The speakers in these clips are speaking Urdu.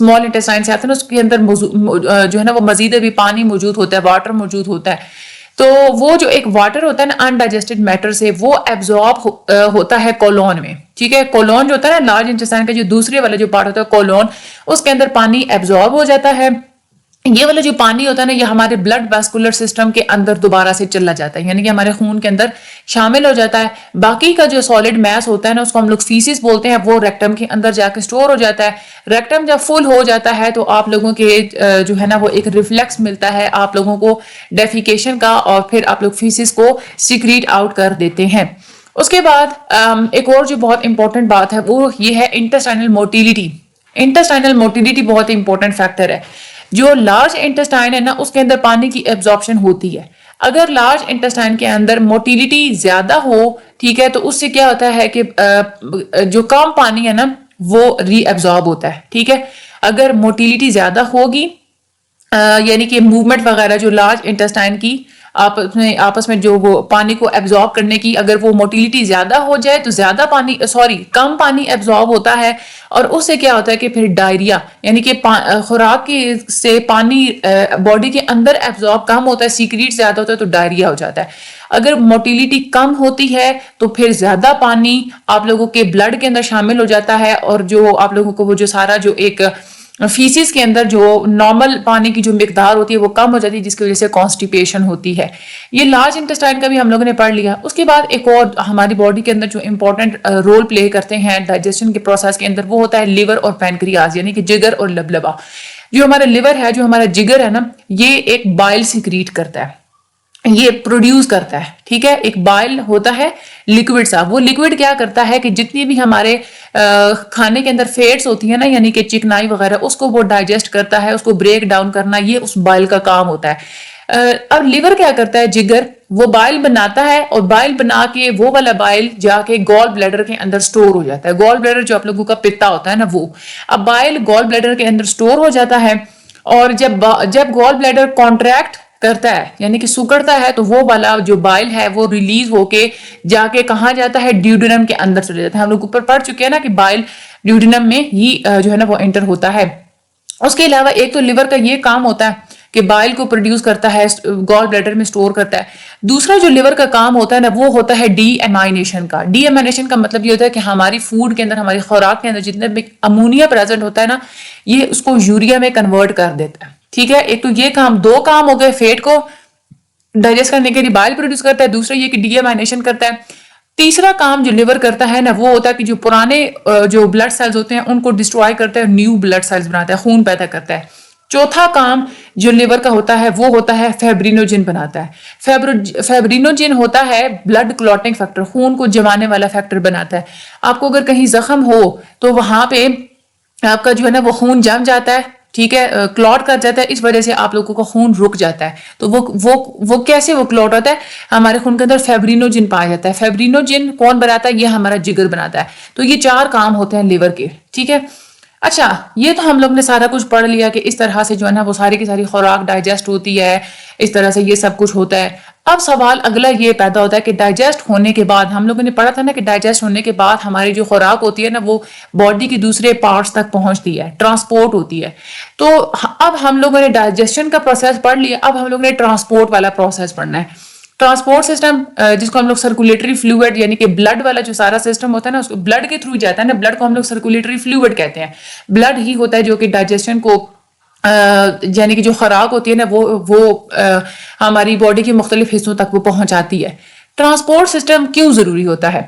اسمال انٹسٹائن سے آتا ہے نا، اس کے اندر جو ہے نا وہ مزید ابھی پانی موجود ہوتا ہے، واٹر موجود ہوتا ہے. تو وہ جو ایک واٹر ہوتا ہے نا انڈائجسٹڈ میٹر سے، وہ ایبزارب ہوتا ہے کولون میں. ٹھیک ہے، کولون جو ہوتا ہے نا لارج انٹسٹائن کا جو دوسرے والا جو پارٹ ہوتا ہے کولون، اس کے اندر پانی ایبزارب ہو جاتا ہے. یہ والا جو پانی ہوتا ہے نا یہ ہمارے بلڈ ویسکولر سسٹم کے اندر دوبارہ سے چلا جاتا ہے، یعنی کہ ہمارے خون کے اندر شامل ہو جاتا ہے. باقی کا جو سالڈ میس ہوتا ہے نا اس کو ہم لوگ فیسس بولتے ہیں، وہ ریکٹم کے اندر جا کے سٹور ہو جاتا ہے. ریکٹم جب فل ہو جاتا ہے تو آپ لوگوں کے جو ہے نا وہ ایک ریفلیکس ملتا ہے آپ لوگوں کو ڈیفیکیشن کا، اور پھر آپ لوگ فیسس کو سیکریٹ آؤٹ کر دیتے ہیں. اس کے بعد ایک اور جو بہت امپورٹنٹ بات ہے وہ یہ ہے انٹسٹائنل موٹیلٹی. انٹسٹائنل موٹیلٹی بہت امپورٹنٹ فیکٹر ہے. جو لارج انٹسٹائن ہے نا اس کے اندر پانی کی ایبزارپشن ہوتی ہے. اگر لارج انٹسٹائن کے اندر موٹیلٹی زیادہ ہو، ٹھیک ہے، تو اس سے کیا ہوتا ہے کہ جو کم پانی ہے نا وہ ری ایبزارب ہوتا ہے. ٹھیک ہے، اگر موٹیلٹی زیادہ ہوگی یعنی کہ موومنٹ وغیرہ جو لارج انٹسٹائن کی آپس میں جو وہ پانی کو ایبزارب کرنے کی، اگر وہ موٹیلٹی زیادہ ہو جائے تو کم پانی ایبزارب ہوتا ہے. اور اس سے کیا ہوتا ہے کہ پھر ڈائریا، یعنی کہ خوراک سے پانی باڈی کے اندر ایبزارب کم ہوتا ہے، سیکریٹ زیادہ ہوتا ہے تو ڈائریا ہو جاتا ہے. اگر موٹیلٹی کم ہوتی ہے تو پھر زیادہ پانی آپ لوگوں کے بلڈ کے اندر شامل ہو جاتا ہے، اور جو آپ لوگوں کو وہ جو سارا جو ایک فیسس کے اندر جو نارمل پانی کی جو مقدار ہوتی ہے وہ کم ہو جاتی ہے، جس کی وجہ سے کانسٹیپیشن ہوتی ہے. یہ لارج انٹسٹائن کا بھی ہم لوگوں نے پڑھ لیا. اس کے بعد ایک اور ہماری باڈی کے اندر جو امپورٹنٹ رول پلے کرتے ہیں ڈائجیشن کے پروسیس کے اندر، وہ ہوتا ہے لیور اور پینکریاز، یعنی کہ جگر اور لبلبا. جو ہمارا لیور ہے، جو ہمارا جگر ہے نا، یہ ایک بائل سیکریٹ کرتا ہے، یہ پروڈیوس کرتا ہے. ٹھیک ہے، ایک بائل ہوتا ہے لکوڈ سا. وہ لکوڈ کیا کرتا ہے کہ جتنی بھی ہمارے کھانے کے اندر فیٹس ہوتی ہیں نا، یعنی کہ چکنائی وغیرہ، اس کو وہ ڈائجسٹ کرتا ہے، اس کو بریک ڈاؤن کرنا، یہ اس بائل کا کام ہوتا ہے. اب لیور کیا کرتا ہے، جگر وہ بائل بناتا ہے، اور بائل بنا کے وہ والا بائل جا کے گال بلیڈر کے اندر سٹور ہو جاتا ہے. گال بلیڈر جو آپ لوگوں کا پتا ہوتا ہے نا وہ، اب بائل گال بلیڈر کے اندر سٹور ہو جاتا ہے. اور جب گال بلیڈر کانٹریکٹ کرتا ہے یعنی کہ سکڑتا ہے تو وہ والا جو بائل ہے وہ ریلیز ہو کے جا کے کہاں جاتا ہے، ڈیوڈینم کے اندر چلے جاتا ہے. ہم لوگ اوپر پڑھ چکے ہیں نا کہ بائل ڈیوڈینم میں ہی جو ہے نا وہ انٹر ہوتا ہے. اس کے علاوہ ایک تو لیور کا یہ کام ہوتا ہے کہ بائل کو پروڈیوس کرتا ہے، گال بلیڈر میں سٹور کرتا ہے. دوسرا جو لیور کا کام ہوتا ہے نا وہ ہوتا ہے ڈی ایمائنیشن کا. ڈی ایمائنیشن کا مطلب یہ ہوتا ہے کہ ہماری فوڈ کے اندر، ہماری خوراک کے اندر جتنے بھی امونیا پریزنٹ ہوتا ہے نا، یہ اس کو یوریا میں کنورٹ کر دیتا ہے. ٹھیک ہے، ایک تو یہ کام، دو کام ہو گئے، فیٹ کو ڈائجسٹ کرنے کے لیے بائل پروڈیوس کرتا ہے، دوسرا یہ کہ ڈی ایمائنیشن کرتا ہے. تیسرا کام جو لیور کرتا ہے نا وہ ہوتا ہے کہ جو پرانے جو بلڈ سیلز ہوتے ہیں ان کو ڈسٹرائے کرتا ہے، نیو بلڈ سیلز بناتا ہے، خون پیدا کرتا ہے. چوتھا کام جو لیور کا ہوتا ہے وہ ہوتا ہے فیبرینوجن بناتا ہے. فیبرینوجن ہوتا ہے بلڈ کلوٹنگ فیکٹر، خون کو جمانے والا فیکٹر بناتا ہے. آپ کو اگر کہیں زخم ہو تو وہاں پہ آپ کا جو ہے نا وہ خون جم جاتا ہے، ٹھیک ہے، کلوٹ کر جاتا ہے، اس وجہ سے آپ لوگوں کا خون رک جاتا ہے. تو وہ کیسے وہ کلوٹ ہوتا ہے، ہمارے خون کے اندر فیبرینوجن پایا جاتا ہے. فیبرینوجن کون بناتا ہے، یہ ہمارا جگر بناتا ہے. تو یہ 4 کام ہوتے ہیں لیور کے. ٹھیک ہے، اچھا یہ تو ہم لوگ نے سارا کچھ پڑھ لیا کہ اس طرح سے جو ہے نا وہ ساری کی ساری خوراک ڈائجسٹ ہوتی ہے، اس طرح سے یہ سب کچھ ہوتا ہے. اب سوال اگلا یہ پیدا ہوتا ہے کہ ڈائجسٹ ہونے کے بعد، ہم لوگوں نے پڑھا تھا نا کہ ڈائجسٹ ہونے کے بعد ہماری جو خوراک ہوتی ہے نا وہ باڈی کے دوسرے پارٹس تک پہنچتی ہے، ٹرانسپورٹ ہوتی ہے. تو اب ہم لوگوں نے ڈائجسشن کا پروسیس پڑھ لیا، اب ہم لوگوں نے ٹرانسپورٹ والا پروسیس پڑھنا ہے. ٹرانسپورٹ سسٹم جس کو ہم لوگ سرکولیٹری فلوئڈ یعنی کہ بلڈ والا جو سارا سسٹم ہوتا ہے نا، اس کو بلڈ کے تھرو جاتا ہے نا، بلڈ کو ہم لوگ سرکولیٹری فلوئڈ کہتے ہیں. بلڈ ہی ہوتا ہے جو کہ ڈائجسشن کو یعنی کہ جو خوراک ہوتی ہے نا وہ ہماری باڈی کے مختلف حصوں تک وہ پہنچاتی ہے. ٹرانسپورٹ سسٹم کیوں ضروری ہوتا ہے،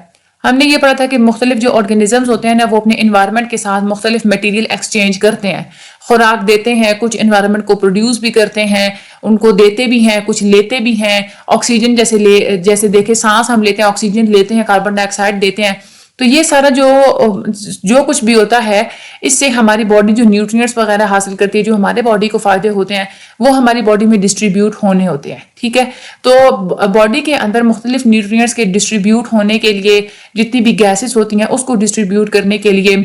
ہم نے یہ پڑھا تھا کہ مختلف جو آرگینزمز ہوتے ہیں نا وہ اپنے انوائرمنٹ کے ساتھ مختلف میٹیریل ایکسچینج کرتے ہیں، خوراک دیتے ہیں، کچھ انوائرمنٹ کو پروڈیوس بھی کرتے ہیں، ان کو دیتے بھی ہیں، کچھ لیتے بھی ہیں. آکسیجن جیسے دیکھیں سانس ہم لیتے ہیں، آکسیجن لیتے ہیں، کاربن ڈائی آکسائڈ دیتے ہیں. تو یہ سارا جو کچھ بھی ہوتا ہے اس سے ہماری باڈی جو نیوٹرینٹس وغیرہ حاصل کرتی ہے، جو ہمارے باڈی کو فائدے ہوتے ہیں وہ ہماری باڈی میں ڈسٹریبیوٹ ہونے ہوتے ہیں. ٹھیک ہے، تو باڈی کے اندر مختلف نیوٹرینٹس کے ڈسٹریبیوٹ ہونے کے لیے جتنی بھی گیسز ہوتی ہیں اس کو ڈسٹریبیوٹ کرنے کے لیے،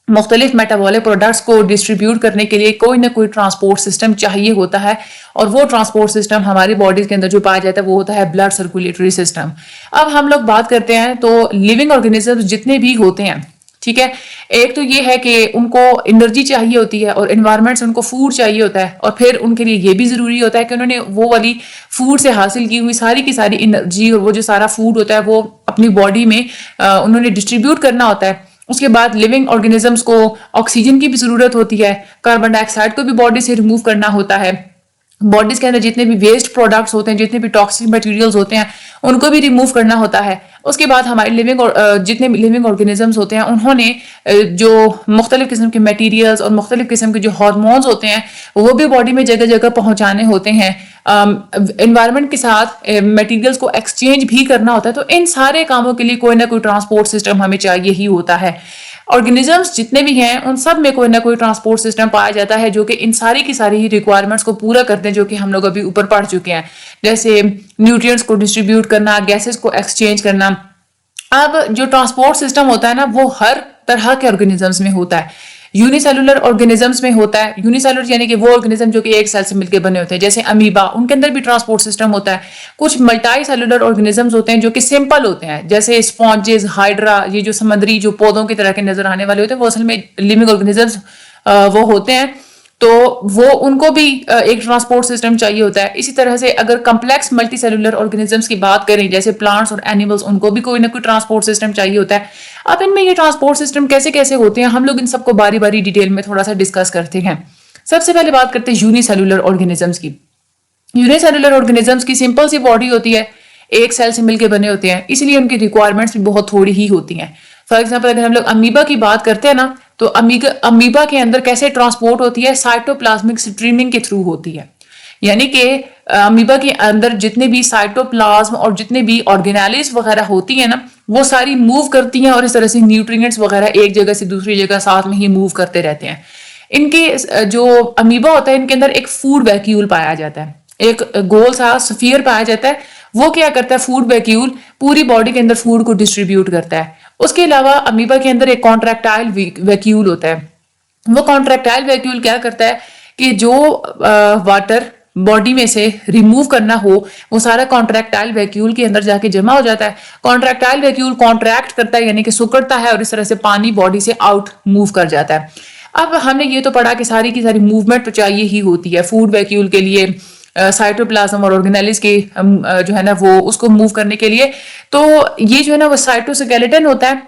مختلف میٹابولک پروڈکٹس کو ڈسٹریبیوٹ کرنے کے لیے کوئی نہ کوئی ٹرانسپورٹ سسٹم چاہیے ہوتا ہے. اور وہ ٹرانسپورٹ سسٹم ہماری باڈی کے اندر جو پایا جاتا ہے وہ ہوتا ہے بلڈ سرکولیٹری سسٹم. اب ہم لوگ بات کرتے ہیں تو لیونگ آرگینزم جتنے بھی ہوتے ہیں ٹھیک ہے. ایک تو یہ ہے کہ ان کو انرجی چاہیے ہوتی ہے اور انوائرمنٹ سے ان کو فوڈ چاہیے ہوتا ہے, اور پھر ان کے لیے یہ بھی ضروری ہوتا ہے کہ انہوں نے وہ والی فوڈ سے حاصل کی ہوئی ساری کی ساری انرجی اور وہ جو سارا فوڈ ہوتا ہے وہ اپنی باڈی میں انہوں نے ڈسٹریبیوٹ کرنا ہوتا ہے. اس کے بعد لیونگ آرگینزمس کو آکسیجن کی بھی ضرورت ہوتی ہے, کاربن ڈائی آکسائڈ کو بھی باڈی سے ریموو کرنا ہوتا ہے, باڈیز کے اندر جتنے بھی ویسٹ پروڈکٹس ہوتے ہیں, جتنے بھی ٹاکسک مٹیریلز ہوتے ہیں ان کو بھی ریموو کرنا ہوتا ہے. اس کے بعد ہمارے جتنے بھی لیونگ آرگینزمس ہوتے ہیں انہوں نے جو مختلف قسم کے میٹیریلز اور مختلف قسم کے جو ہارمونز ہوتے ہیں وہ بھی باڈی میں جگہ جگہ پہنچانے ہوتے ہیں, انوائرمنٹ کے ساتھ میٹیریلز کو ایکسچینج بھی کرنا ہوتا ہے. تو ان سارے کاموں کے لیے کوئی نہ کوئی ٹرانسپورٹ سسٹم ہمیں چاہیے ہی ہوتا ہے. آرگینزمس جتنے بھی ہیں ان سب میں کوئی نہ کوئی ٹرانسپورٹ سسٹم پایا جاتا ہے جو کہ ان ساری کی ساری ریکوائرمنٹس کو پورا کرتے ہیں جو کہ ہم لوگ ابھی اوپر پڑھ چکے ہیں, جیسے نیوٹرینٹس کو ڈسٹریبیوٹ کرنا, گیسز کو ایکسچینج کرنا. اب جو ٹرانسپورٹ سسٹم ہوتا ہے نا وہ ہر طرح کے آرگینزمس میں ہوتا ہے. یونی سیلولر آرگینزمس میں ہوتا ہے. یونی سیلولر یعنی کہ وہ آرگینزم جو کہ ایک سیل سے مل کے بنے ہوتے ہیں, جیسے امیبا, ان کے اندر بھی ٹرانسپورٹ سسٹم ہوتا ہے. کچھ ملٹائی سیلولر آرگینزمس ہوتے ہیں جو کہ سمپل ہوتے ہیں, جیسے اسپونجز, ہائیڈرا, یہ جو سمندری جو پودوں کی طرح کے نظر آنے والے ہوتے ہیں وہ اصل میں لیونگ آرگینزمس وہ ہوتے ہیں. تو وہ ان کو بھی ایک ٹرانسپورٹ سسٹم چاہیے ہوتا ہے. اسی طرح سے اگر کمپلیکس ملٹی سیلولر آرگینزمس کی بات کریں جیسے پلانٹس اور اینیملس, ان کو بھی کوئی نہ کوئی ٹرانسپورٹ سسٹم چاہیے ہوتا ہے. اب ان میں یہ ٹرانسپورٹ سسٹم کیسے کیسے ہوتے ہیں ہم لوگ ان سب کو باری باری ڈیٹیل میں تھوڑا سا ڈسکس کرتے ہیں. سب سے پہلے بات کرتے ہیں یونی سیلولر آرگینزمس کی. یونی سیلولر آرگینزمس کی سمپل سی باڈی ہوتی ہے, ایک سیل سے مل کے بنے ہوتے ہیں, اس لیے ان کی ریکوائرمنٹس بھی بہت تھوڑی ہی ہوتی ہیں. فار ایگزامپل اگر ہم لوگ امیبا کی بات کرتے ہیں نا تو امیبا کے اندر کیسے ٹرانسپورٹ ہوتی ہے, سائٹوپلازمک سٹریمنگ کے تھرو ہوتی ہے. یعنی کہ امیبا کے اندر جتنے بھی سائٹوپلازم اور جتنے بھی آرگینیلز وغیرہ ہوتی ہیں نا وہ ساری موو کرتی ہیں اور اس طرح سے نیوٹرینٹس وغیرہ ایک جگہ سے دوسری جگہ ساتھ میں ہی موو کرتے رہتے ہیں. ان کے جو امیبا ہوتا ہے ان کے اندر ایک فوڈ ویکیول پایا جاتا ہے, ایک گول سا سفیر پایا جاتا ہے. وہ کیا کرتا ہے, فوڈ ویکیول پوری باڈی کے اندر فوڈ کو ڈسٹریبیوٹ کرتا ہے. اس کے علاوہ امیبا کے اندر ایک کانٹریکٹائل ویکیول ہوتا ہے. وہ کانٹریکٹائل ویکیول کیا کرتا ہے کہ جو واٹر باڈی میں سے ریموو کرنا ہو وہ سارا کانٹریکٹائل ویکیول کے اندر جا کے جمع ہو جاتا ہے. کانٹریکٹائل ویکیول کانٹریکٹ کرتا ہے یعنی کہ سکڑتا ہے اور اس طرح سے پانی باڈی سے آؤٹ موو کر جاتا ہے. اب ہم نے یہ تو پڑھا کہ ساری کی ساری موومنٹ تو چاہیے ہی ہوتی ہے فوڈ ویکیول کے لیے, سائٹوپلازم اور آرگینیلز کے جو ہے نا وہ اس کو موو کرنے کے لیے. تو یہ جو ہے نا وہ سائٹوسکیلیٹن ہوتا ہے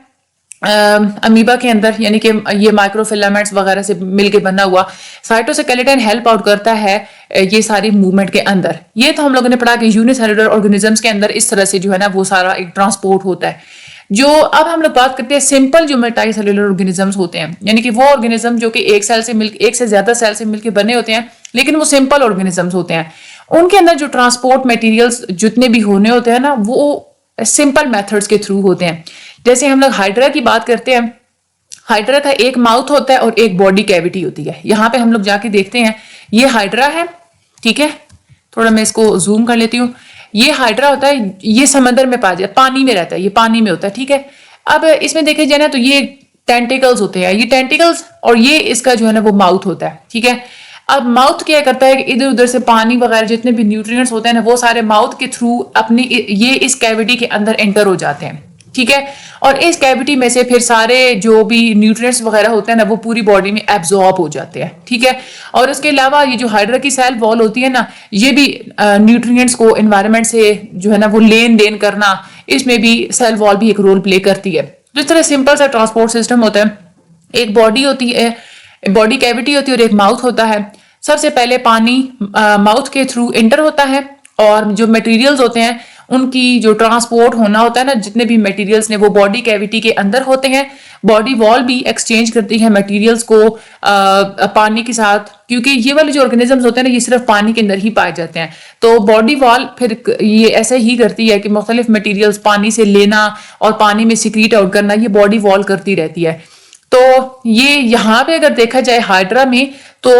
امیبا کے اندر, یعنی کہ یہ مائکرو فیلامنٹس وغیرہ سے مل کے بنا ہوا سائٹوسکیلیٹن ہیلپ آؤٹ کرتا ہے یہ ساری موومنٹ کے اندر. یہ تو ہم لوگوں نے پڑھا کہ یونی سیلولر آرگینزمس کے اندر اس طرح سے جو ہے نا وہ سارا ایک ٹرانسپورٹ ہوتا ہے. جو اب ہم لوگ بات کرتے ہیں سمپل جو ملٹائی سیلولر آرگینزمس ہوتے ہیں, یعنی کہ وہ آرگینزم جو کہ ایک سے زیادہ سیل سے مل کے بنے ہوتے ہیں لیکن وہ سمپل آرگینزمس ہوتے ہیں. ان کے اندر جو ٹرانسپورٹ میٹیریلز جتنے بھی ہونے ہوتے ہیں نا وہ سمپل میتھڈز کے تھرو ہوتے ہیں. جیسے ہم لوگ ہائیڈرا کی بات کرتے ہیں, ہائیڈرا کا ایک ماؤتھ ہوتا ہے اور ایک باڈی کیویٹی ہوتی ہے. یہاں پہ ہم لوگ جا کے دیکھتے ہیں, یہ ہائیڈرا ہے, ٹھیک ہے, تھوڑا میں اس کو زوم کر لیتی ہوں. یہ ہائیڈرا ہوتا ہے, یہ سمندر میں پایا جاتا ہے, پانی میں رہتا ہے, یہ پانی میں ہوتا ہے, ٹھیک ہے. اب اس میں دیکھے جائے نا تو یہ ٹینٹیکلز ہوتے ہیں, یہ ٹینٹیکلز اور یہ اس کا جو ہے نا وہ ماؤتھ ہوتا ہے, ٹھیک ہے. اب ماؤتھ کیا کرتا ہے کہ ادھر ادھر سے پانی وغیرہ جتنے بھی نیوٹرینٹس ہوتے ہیں نا وہ سارے ماؤتھ کے تھرو اپنی یہ اس کیویٹی کے اندر انٹر ہو جاتے ہیں, ٹھیک ہے. اور اس کیویٹی میں سے پھر سارے جو بھی نیوٹرینٹس وغیرہ ہوتے ہیں نا وہ پوری باڈی میں ایبزارب ہو جاتے ہیں, ٹھیک ہے. اور اس کے علاوہ یہ جو ہائیڈرا کی سیل وال ہوتی ہے نا یہ بھی نیوٹرینٹس کو انوائرمنٹ سے جو ہے نا وہ لین دین کرنا, اس میں بھی سیل وال بھی ایک رول پلے کرتی ہے. جس طرح سمپل سا ٹرانسپورٹ سسٹم ہوتا ہے, ایک باڈی ہوتی ہے, باڈی کیویٹی ہوتی ہے اور ایک ماؤتھ ہوتا ہے. سب سے پہلے پانی ماؤتھ کے تھرو انٹر ہوتا ہے اور جو میٹیریلز ہوتے ہیں ان کی جو ٹرانسپورٹ ہونا ہوتا ہے نا جتنے بھی میٹیریلز نے وہ باڈی کیویٹی کے اندر ہوتے ہیں. باڈی وال بھی ایکسچینج کرتی ہے میٹیریلز کو پانی کے ساتھ, کیونکہ یہ والے جو آرگینزمز ہوتے ہیں نا یہ صرف پانی کے اندر ہی پائے جاتے ہیں. تو باڈی وال پھر یہ ایسے ہی کرتی ہے کہ مختلف میٹیریلز پانی سے لینا اور پانی میں سیکریٹ آؤٹ کرنا, یہ باڈی وال کرتی رہتی ہے. تو یہ یہاں پہ اگر دیکھا جائے ہائیڈرا میں تو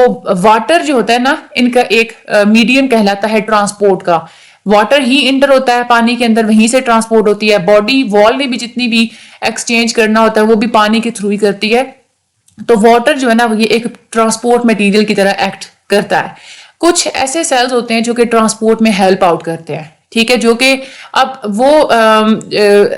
واٹر جو ہوتا ہے نا ان کا ایک میڈیم کہلاتا ہے ٹرانسپورٹ کا. واٹر ہی انٹر ہوتا ہے پانی کے اندر, وہیں سے ٹرانسپورٹ ہوتی ہے. باڈی وال نے بھی جتنی بھی ایکسچینج کرنا ہوتا ہے وہ بھی پانی کے تھرو ہی کرتی ہے. تو واٹر جو ہے نا یہ ایک ٹرانسپورٹ مٹیریل کی طرح ایکٹ کرتا ہے. کچھ ایسے سیلز ہوتے ہیں جو کہ ٹرانسپورٹ میں ہیلپ آؤٹ کرتے ہیں, ٹھیک ہے, جو کہ اب وہ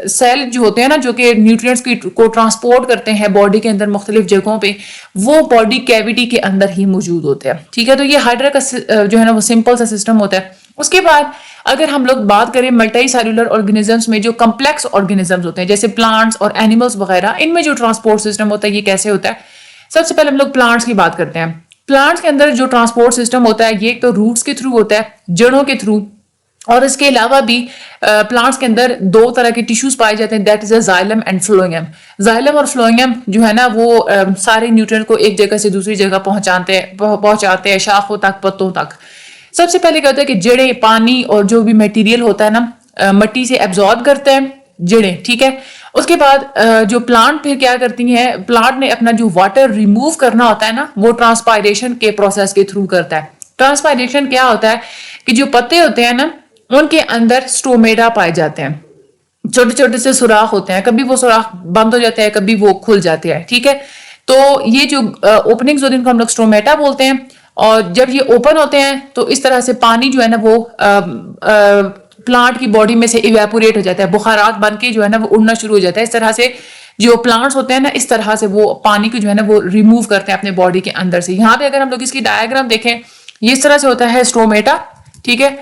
سیل جو ہوتے ہیں نا جو کہ نیوٹرینٹس کو ٹرانسپورٹ کرتے ہیں باڈی کے اندر مختلف جگہوں پہ, وہ باڈی کیویٹی کے اندر ہی موجود ہوتے ہیں. ٹھیک ہے, تو یہ ہائیڈرا کا جو ہے نا وہ سمپل سا سسٹم ہوتا ہے. اس کے بعد اگر ہم لوگ بات کریں ملٹی سیلولر آرگینزمس میں جو کمپلیکس آرگینزمس ہوتے ہیں جیسے پلانٹس اور اینیملس وغیرہ, ان میں جو ٹرانسپورٹ سسٹم ہوتا ہے یہ کیسے ہوتا ہے. سب سے پہلے ہم لوگ پلانٹس کی بات کرتے ہیں. پلانٹس کے اندر جو ٹرانسپورٹ سسٹم ہوتا ہے یہ ایک تو روٹس کے تھرو ہوتا ہے, جڑوں کے تھرو, اور اس کے علاوہ بھی پلانٹس کے اندر دو طرح کے ٹیشوز پائے جاتے ہیں, that is a xylem and phloem. Xylem اور فلوئم جو ہے نا وہ سارے نیوٹرینٹ کو ایک جگہ سے دوسری جگہ پہنچاتے ہیں, شاخوں تک, پتوں تک. سب سے پہلے کیا ہوتا ہے کہ جڑیں پانی اور جو بھی میٹیریل ہوتا ہے نا مٹی سے ایبزارب کرتے ہیں جڑیں. ٹھیک ہے, اس کے بعد جو پلانٹ پھر کیا کرتی ہیں, پلانٹ نے اپنا جو واٹر ریموو کرنا ہوتا ہے نا وہ ٹرانسپائریشن کے پروسیس کے تھرو کرتا ہے. ٹرانسپائریشن کیا ہوتا ہے کہ جو پتے ہوتے ہیں نا ان کے اندر سٹومیٹا پائے جاتے ہیں, چھوٹے چھوٹے سے سوراخ ہوتے ہیں, کبھی وہ سوراخ بند ہو جاتے ہیں کبھی وہ کھل جاتے ہیں. ٹھیک ہے, تو یہ جو اوپننگز ہوتے ہیں ان کو ہم لوگ سٹومیٹا بولتے ہیں, اور جب یہ اوپن ہوتے ہیں تو اس طرح سے پانی جو ہے نا وہ پلانٹ کی باڈی میں سے ایویپوریٹ ہو جاتا ہے, بخارات بن کے جو ہے نا وہ اڑنا شروع ہو جاتا ہے. اس طرح سے جو پلانٹس ہوتے ہیں نا اس طرح سے وہ پانی کو جو ہے نا وہ ریموو کرتے ہیں اپنے باڈی کے اندر سے. یہاں پہ اگر ہم لوگ اس کی ڈائیگرام دیکھیں یہ اس طرح سے ہوتا ہے سٹومیٹا. ٹھیک ہے,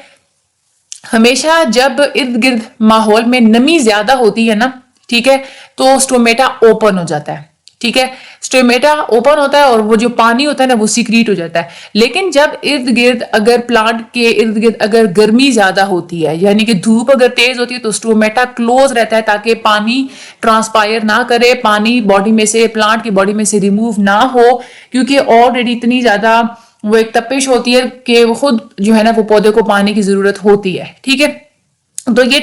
ہمیشہ جب ارد گرد ماحول میں نمی زیادہ ہوتی ہے نا, ٹھیک ہے, تو سٹومیٹا اوپن ہو جاتا ہے. ٹھیک ہے, سٹومیٹا اوپن ہوتا ہے اور وہ جو پانی ہوتا ہے نا وہ سیکریٹ ہو جاتا ہے. لیکن جب ارد گرد اگر پلانٹ کے ارد گرد اگر گرمی زیادہ ہوتی ہے یعنی کہ دھوپ اگر تیز ہوتی ہے تو سٹومیٹا کلوز رہتا ہے تاکہ پانی ٹرانسپائر نہ کرے, پانی باڈی میں سے پلانٹ کی باڈی میں سے ریموو نہ ہو, کیونکہ آلریڈی اتنی زیادہ وہ ایک تپش ہوتی ہے کہ وہ خود جو ہے نا وہ پودے کو پانی کی ضرورت ہوتی ہے. ٹھیک ہے, تو یہ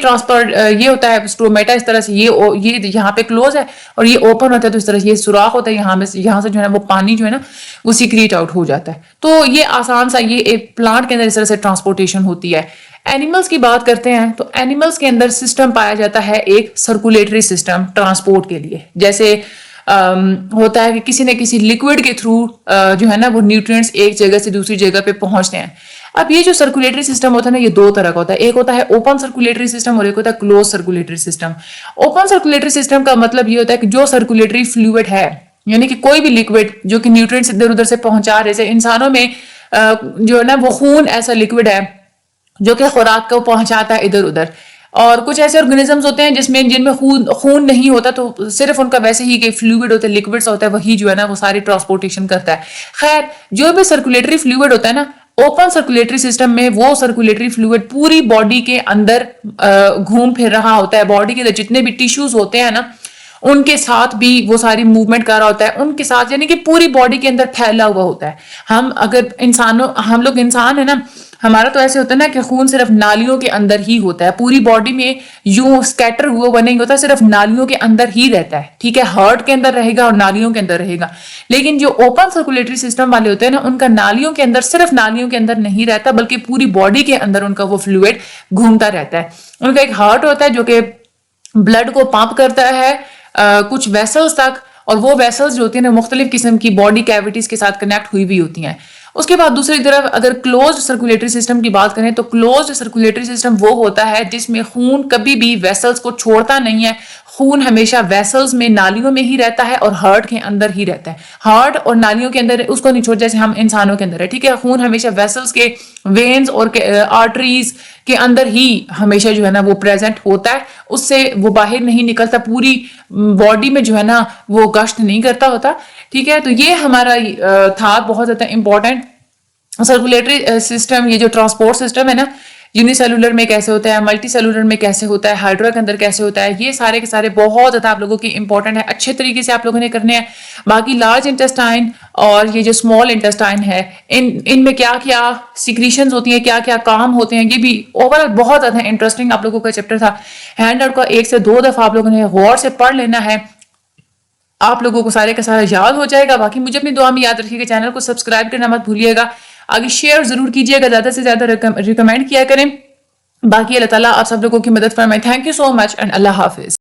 یہ ہوتا ہے سٹومیٹا اس طرح سے یہ یہاں پہ کلوز ہے اور یہ اوپن ہوتا ہے تو اس طرح سے یہ سوراخ ہوتا ہے, یہاں سے جو ہے نا وہ پانی جو ہے نا وہ سیکریٹ آؤٹ ہو جاتا ہے. تو یہ آسان سا یہ ایک پلانٹ کے اندر اس طرح سے ٹرانسپورٹیشن ہوتی ہے. اینیملس کی بات کرتے ہیں تو اینیملس کے اندر سسٹم پایا جاتا ہے ایک سرکولیٹری سسٹم ٹرانسپورٹ کے لیے. جیسے ہوتا ہے کہ کسی نہ کسی لکوڈ کے تھرو جو ہے نا وہ نیوٹرینٹس ایک جگہ سے دوسری جگہ پہ پہنچتے ہیں. اب یہ جو سرکولیٹری سسٹم ہوتا ہے نا یہ دو طرح کا ہوتا ہے, ایک ہوتا ہے اوپن سرکولیٹری سسٹم اور ایک ہوتا ہے close circulatory system. Open circulatory system کا مطلب یہ ہوتا ہے کہ جو سرکولیٹری فلوئڈ ہے یعنی کہ کوئی بھی لکوڈ جو کہ نیوٹرینٹس ادھر ادھر سے پہنچا رہے, جیسے انسانوں میں جو ہے نا وہ خون ایسا لکوڈ ہے جو کہ خوراک کو پہنچاتا ہے ادھر ادھر, اور کچھ ایسے آرگنزمز ہوتے ہیں جن میں خون نہیں ہوتا تو صرف ان کا ویسے ہی کہ فلوئڈ ہوتا ہے, لکوڈس ہوتا ہے, وہی جو ہے نا وہ ساری ٹرانسپورٹیشن کرتا ہے. خیر جو بھی سرکولیٹری فلوئڈ ہوتا ہے نا اوپن سرکولیٹری سسٹم میں وہ سرکولیٹری فلوئڈ پوری باڈی کے اندر گھوم پھر رہا ہوتا ہے, باڈی کے اندر جتنے بھی ٹیشوز ہوتے ہیں نا ان کے ساتھ بھی وہ ساری موومنٹ کر رہا ہوتا ہے, ان کے ساتھ یعنی کہ پوری باڈی کے اندر پھیلا ہوا ہوتا ہے. ہم لوگ انسان ہے نا, ہمارا تو ایسے ہوتا ہے نا کہ خون صرف نالیوں کے اندر ہی ہوتا ہے, پوری باڈی میں یوں اسکیٹر ہوا نہیں ہوتا, صرف نالیوں کے اندر ہی رہتا ہے. ٹھیک ہے, ہارٹ کے اندر رہے گا اور نالیوں کے اندر رہے گا. لیکن جو اوپن سرکولیٹری سسٹم والے ہوتے ہیں نا ان کا نالیوں کے اندر صرف نالیوں کے اندر نہیں رہتا بلکہ پوری باڈی کے اندر ان کا وہ فلوئڈ گھومتا رہتا ہے. ان کا ایک ہارٹ ہوتا ہے جو کہ بلڈ کو پمپ کرتا ہے کچھ ویسلز تک, اور وہ ویسلز جو ہوتی ہیں نا مختلف قسم کی باڈی کیویٹیز کے ساتھ کنیکٹ ہوئی بھی ہوتی ہیں. اس کے بعد دوسری طرف اگر کلوزڈ سرکولیٹری سسٹم کی بات کریں تو کلوزڈ سرکولیٹری سسٹم وہ ہوتا ہے جس میں خون کبھی بھی ویسلز کو چھوڑتا نہیں ہے, خون ہمیشہ ویسلز میں نالیوں میں ہی رہتا ہے اور ہارٹ کے اندر ہی رہتا ہے. ہارٹ اور نالیوں کے اندر اس کو نہیں چھوڑ, جیسے ہم انسانوں کے اندر ہے. ٹھیک ہے, خون ہمیشہ ویسلز کے وینز اور آرٹریز کے اندر ہی ہمیشہ جو ہے نا وہ پریزنٹ ہوتا ہے, اس سے وہ باہر نہیں نکلتا, پوری باڈی میں جو ہے نا وہ گشت نہیں کرتا ہوتا. ٹھیک ہے, تو یہ ہمارا تھا بہت زیادہ امپورٹنٹ سرکولیٹری سسٹم. یہ جو ٹرانسپورٹ سسٹم ہے نا یونی سیلولر میں کیسے ہوتا ہے, ملٹی سیلولر میں کیسے ہوتا ہے, ہائیڈرا کے اندر کیسے ہوتا ہے, یہ سارے کے سارے بہت زیادہ آپ لوگوں کی امپورٹنٹ ہے, اچھے طریقے سے آپ لوگوں نے کرنے ہیں. باقی لارج انٹسٹائن اور یہ جو اسمال انٹسٹائن ہے ان میں کیا کیا سیکریشنز ہوتی ہیں, کیا کیا کام ہوتے ہیں, یہ بھی اوور آل بہت زیادہ انٹرسٹنگ آپ لوگوں کا چیپٹر تھا. ہینڈ آؤٹ کا 1 سے 2 دفعہ آپ لوگوں نے غور سے پڑھ لینا ہے, آپ لوگوں کو سارے کا سارا یاد ہو جائے گا. باقی مجھے اپنی دعا میں یاد رکھیے گا, چینل کو سبسکرائب کرنا مت بھولیے گا, آگے شیئر ضرور کیجیے گا, زیادہ سے زیادہ ریکمینڈ کیا کریں. باقی اللہ تعالیٰ آپ سب لوگوں کی مدد فرمائے. Thank you so much and اللہ حافظ.